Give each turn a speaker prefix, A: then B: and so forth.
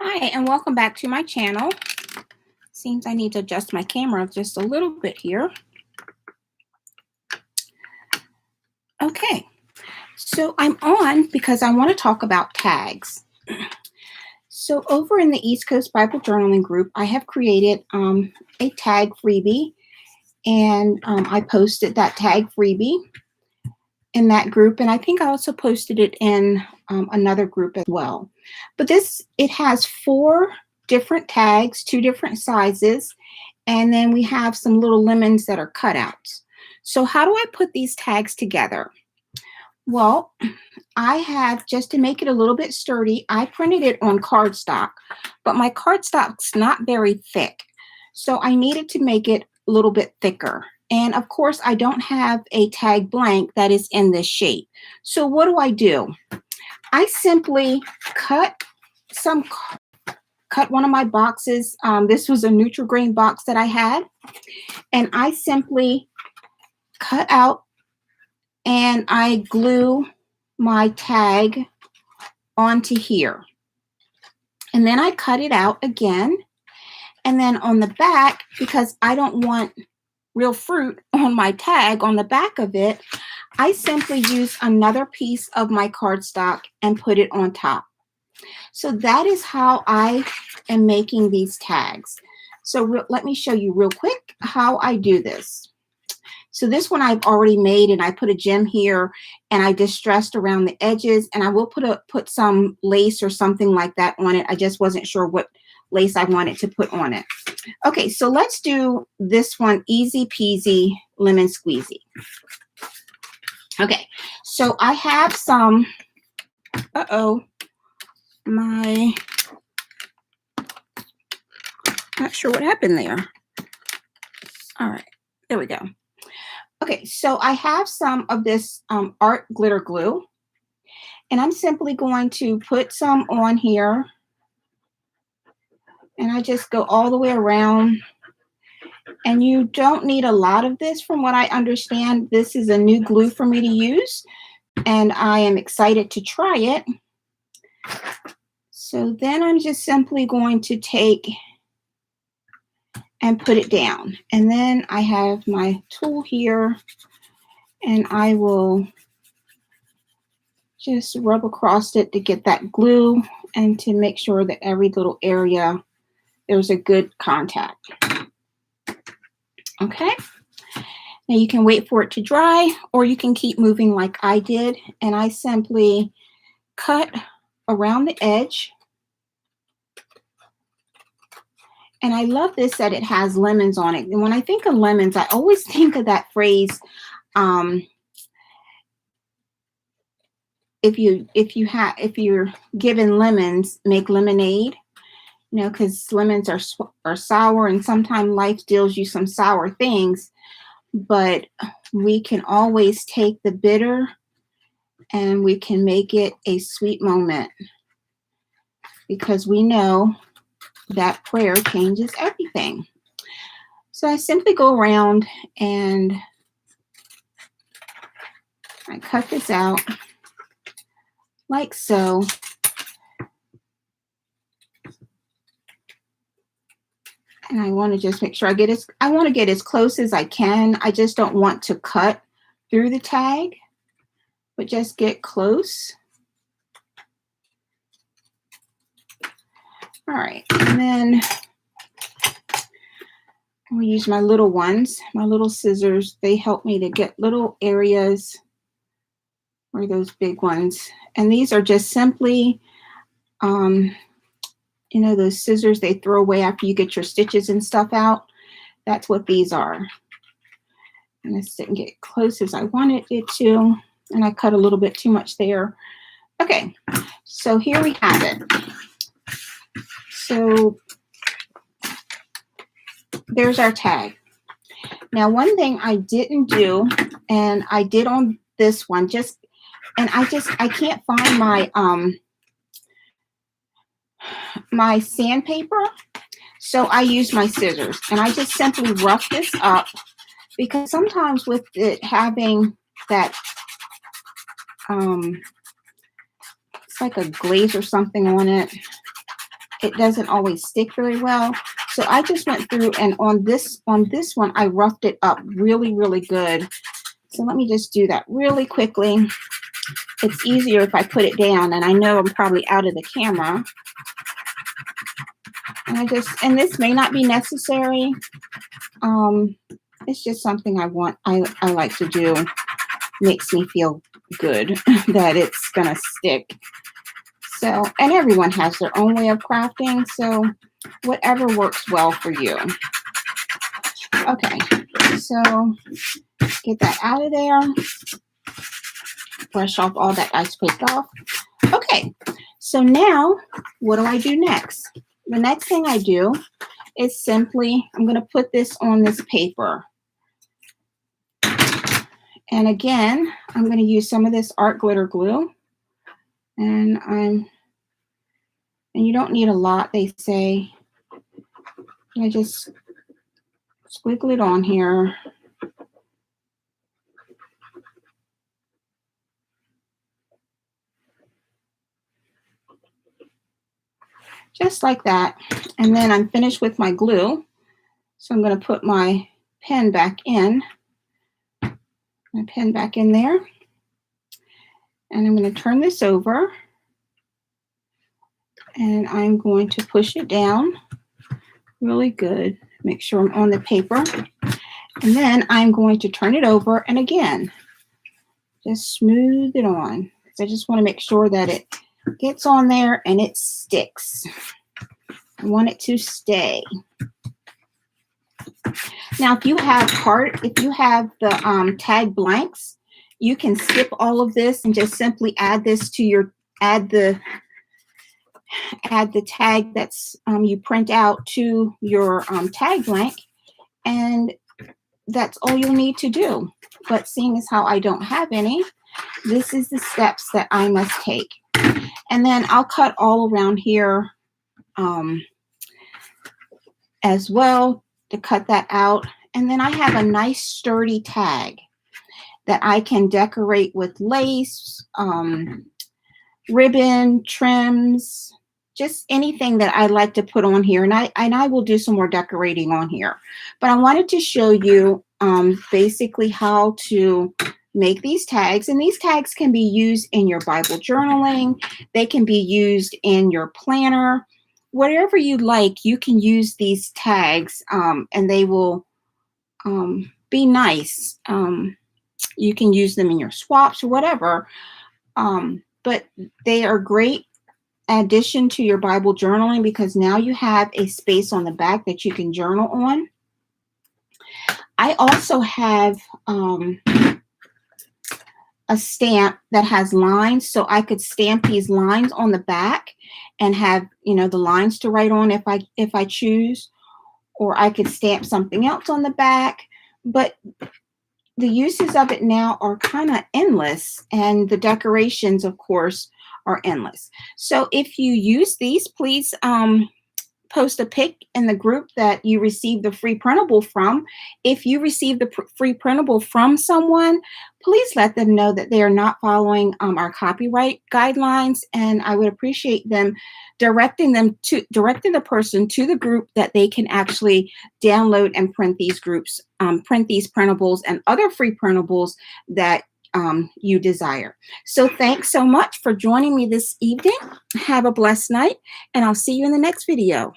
A: Hi, and welcome back to my channel. Seems I need to adjust my camera just a little bit here. Okay, so I'm on because I want to talk about tags. So over in the East Coast Bible Journaling group, I have created a tag freebie, and I posted that tag freebie in that group, and I think I also posted it in another group as well. But it has 4 different tags, 2 different sizes, and then we have some little lemons that are cutouts. So how do I put these tags together? Well, I have, just to make it a little bit sturdy, I printed it on cardstock, but my cardstock's not very thick. So I needed to make it a little bit thicker. And of course, I don't have a tag blank that is in this shape. So what do? I simply some cut one of my boxes. This was a Nutri-Grain box that I had, and I simply cut out and I glue my tag onto here. And then I cut it out again. And then on the back, because I don't want real fruit on my tag on the back of it, I simply use another piece of my cardstock and put it on top. So that is how I am making these tags. So let me show you real quick how I do this. So this one I've already made, and I put a gem here, and I distressed around the edges, and I will put some lace or something like that on it. I just wasn't sure what lace I wanted to put on it. Okay, so let's do this one, easy peasy lemon squeezy. Okay, so I have some, not sure what happened there. All right, there we go. Okay, so I have some of this art glitter glue, and I'm simply going to put some on here, and I just go all the way around. And you don't need a lot of this from what I understand. This is a new glue for me to use, and I am excited to try it. So then I'm just simply going to take and put it down. And then I have my tool here, and I will just rub across it to get that glue and to make sure that every little area there's a good contact. Okay. Now you can wait for it to dry, or you can keep moving like I did. And I simply cut around the edge. And I love this that it has lemons on it. And when I think of lemons, I always think of that phrase, if you're given lemons, make lemonade. You know, because lemons are sour, and sometimes life deals you some sour things, but we can always take the bitter and we can make it a sweet moment, because we know that prayer changes everything. So I simply go around and I cut this out like so. And I want to just make sure I want to get as close as I can. I just don't want to cut through the tag, but just get close. All right, and then I'll use my little ones, my little scissors. They help me to get little areas, or those big ones. And these are just simply, you know, those scissors they throw away after you get your stitches and stuff out. That's what these are. And this didn't get close as I wanted it to, and I cut a little bit too much there. Okay, so here we have it. So there's our tag. Now, one thing I didn't do, and I did on this one, I can't find my sandpaper, so I use my scissors, and I just simply rough this up, because sometimes with it having that it's like a glaze or something on it, it doesn't always stick very well. So I just went through and on this one, I roughed it up really, really good. So let me just do that really quickly. It's easier if I put it down, and I know I'm probably out of the camera. And this may not be necessary. It's just something I like to do. Makes me feel good that it's gonna stick. So, and everyone has their own way of crafting, so whatever works well for you. Okay, so get that out of there. Brush off all that ice paste off. Okay, so now what do I do next? The next thing I do is simply, I'm going to put this on this paper. And again, I'm going to use some of this art glitter glue. And you don't need a lot, they say. I just squiggle it on here. Just like that. And then I'm finished with my glue. So I'm going to put my pen back in. My pen back in there. And I'm going to turn this over. And I'm going to push it down really good. Make sure I'm on the paper. And then I'm going to turn it over. And again, just smooth it on. So I just want to make sure that it gets on there and it sticks. I want it to stay. Now, if you have the tag blanks, you can skip all of this and just simply add this to your add the tag that's you print out to your tag blank, and that's all you'll need to do. But seeing as how I don't have any, this is the steps that I must take. And then I'll cut all around here as well to cut that out. And then I have a nice sturdy tag that I can decorate with lace, ribbon, trims, just anything that I like to put on here. And I will do some more decorating on here. But I wanted to show you basically how to make these tags. And these tags can be used in your Bible journaling. They can be used in your planner. Whatever you like, you can use these tags and they will be nice. You can use them in your swaps or whatever. But they are great addition to your Bible journaling because now you have a space on the back that you can journal on. I also have a stamp that has lines, so I could stamp these lines on the back and have, you know, the lines to write on if I choose, or I could stamp something else on the back. But the uses of it now are kind of endless, and the decorations, of course, are endless. So if you use these, please post a pic in the group that you received the free printable from. If you received the free printable from someone, please let them know that they are not following our copyright guidelines, and I would appreciate them directing the person to the group that they can actually download and print these printables and other free printables that you desire. So thanks so much for joining me this evening. Have a blessed night, and I'll see you in the next video.